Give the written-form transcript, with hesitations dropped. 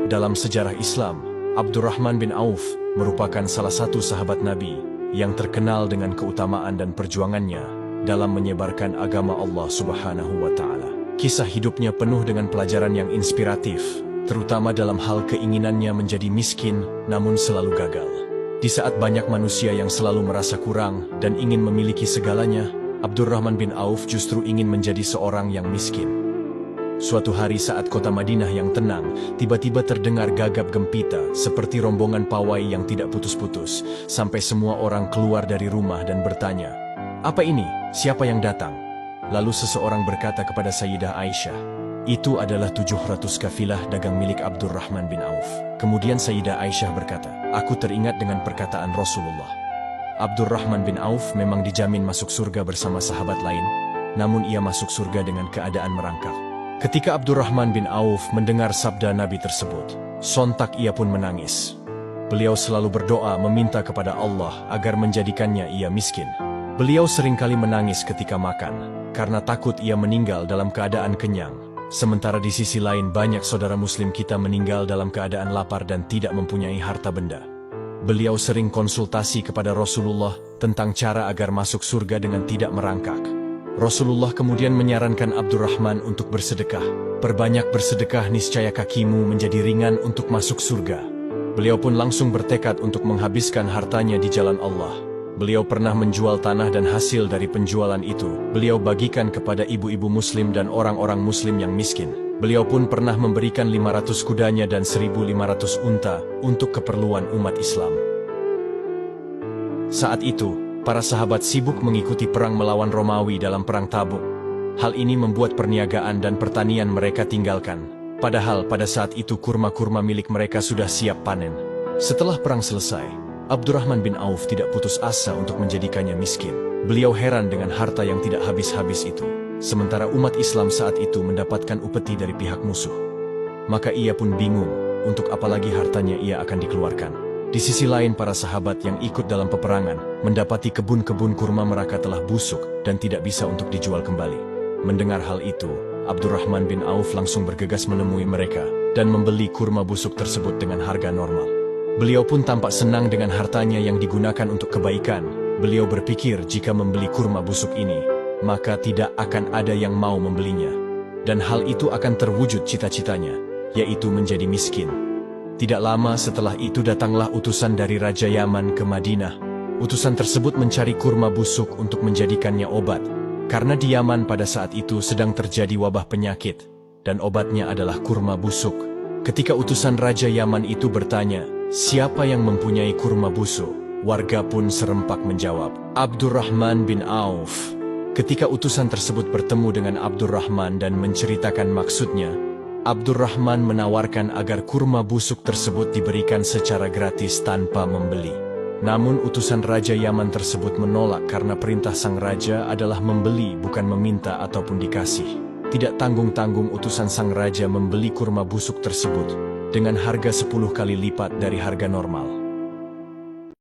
Dalam sejarah Islam, Abdurrahman bin Auf merupakan salah satu sahabat Nabi yang terkenal dengan keutamaan dan perjuangannya dalam menyebarkan agama Allah Subhanahu wa Ta'ala. Kisah hidupnya penuh dengan pelajaran yang inspiratif, terutama dalam hal keinginannya menjadi miskin namun selalu gagal. Di saat banyak manusia yang selalu merasa kurang dan ingin memiliki segalanya, Abdurrahman bin Auf justru ingin menjadi seorang yang miskin. Suatu hari saat kota Madinah yang tenang, tiba-tiba terdengar gagap gempita seperti rombongan pawai yang tidak putus-putus, sampai semua orang keluar dari rumah dan bertanya, "Apa ini? Siapa yang datang?" Lalu seseorang berkata kepada Sayyidah Aisyah, "Itu adalah 700 kafilah dagang milik Abdurrahman bin Auf." Kemudian Sayyidah Aisyah berkata, "Aku teringat dengan perkataan Rasulullah. Abdurrahman bin Auf memang dijamin masuk surga bersama sahabat lain, namun ia masuk surga dengan keadaan merangkak." Ketika Abdurrahman bin Auf mendengar sabda Nabi tersebut, sontak ia pun menangis. Beliau selalu berdoa meminta kepada Allah agar menjadikannya ia miskin. Beliau seringkali menangis ketika makan, karena takut ia meninggal dalam keadaan kenyang. Sementara di sisi lain banyak saudara muslim kita meninggal dalam keadaan lapar dan tidak mempunyai harta benda. Beliau sering konsultasi kepada Rasulullah tentang cara agar masuk surga dengan tidak merangkak. Rasulullah kemudian menyarankan Abdurrahman untuk bersedekah. "Perbanyak bersedekah, niscaya kakimu menjadi ringan untuk masuk surga." Beliau pun langsung bertekad untuk menghabiskan hartanya di jalan Allah. Beliau pernah menjual tanah dan hasil dari penjualan itu beliau bagikan kepada ibu-ibu muslim dan orang-orang muslim yang miskin. Beliau pun pernah memberikan 500 kudanya dan 1.500 unta untuk keperluan umat Islam. Saat itu, para sahabat sibuk mengikuti perang melawan Romawi dalam perang Tabuk. Hal ini membuat perniagaan dan pertanian mereka tinggalkan. Padahal pada saat itu kurma-kurma milik mereka sudah siap panen. Setelah perang selesai, Abdurrahman bin Auf tidak putus asa untuk menjadikannya miskin. Beliau heran dengan harta yang tidak habis-habis itu. Sementara umat Islam saat itu mendapatkan upeti dari pihak musuh. Maka ia pun bingung, untuk apalagi hartanya ia akan dikeluarkan. Di sisi lain para sahabat yang ikut dalam peperangan mendapati kebun-kebun kurma mereka telah busuk dan tidak bisa untuk dijual kembali. Mendengar hal itu, Abdurrahman bin Auf langsung bergegas menemui mereka dan membeli kurma busuk tersebut dengan harga normal. Beliau pun tampak senang dengan hartanya yang digunakan untuk kebaikan. Beliau berpikir jika membeli kurma busuk ini, maka tidak akan ada yang mau membelinya. Dan hal itu akan terwujud cita-citanya, yaitu menjadi miskin. Tidak lama setelah itu datanglah utusan dari Raja Yaman ke Madinah. Utusan tersebut mencari kurma busuk untuk menjadikannya obat, karena di Yaman pada saat itu sedang terjadi wabah penyakit, dan obatnya adalah kurma busuk. Ketika utusan Raja Yaman itu bertanya, "Siapa yang mempunyai kurma busuk?" Warga pun serempak menjawab, "Abdurrahman bin Auf." Ketika utusan tersebut bertemu dengan Abdurrahman dan menceritakan maksudnya, Abdurrahman menawarkan agar kurma busuk tersebut diberikan secara gratis tanpa membeli. Namun utusan Raja Yaman tersebut menolak karena perintah sang raja adalah membeli bukan meminta ataupun dikasih. Tidak tanggung-tanggung utusan sang raja membeli kurma busuk tersebut dengan harga 10 kali lipat dari harga normal.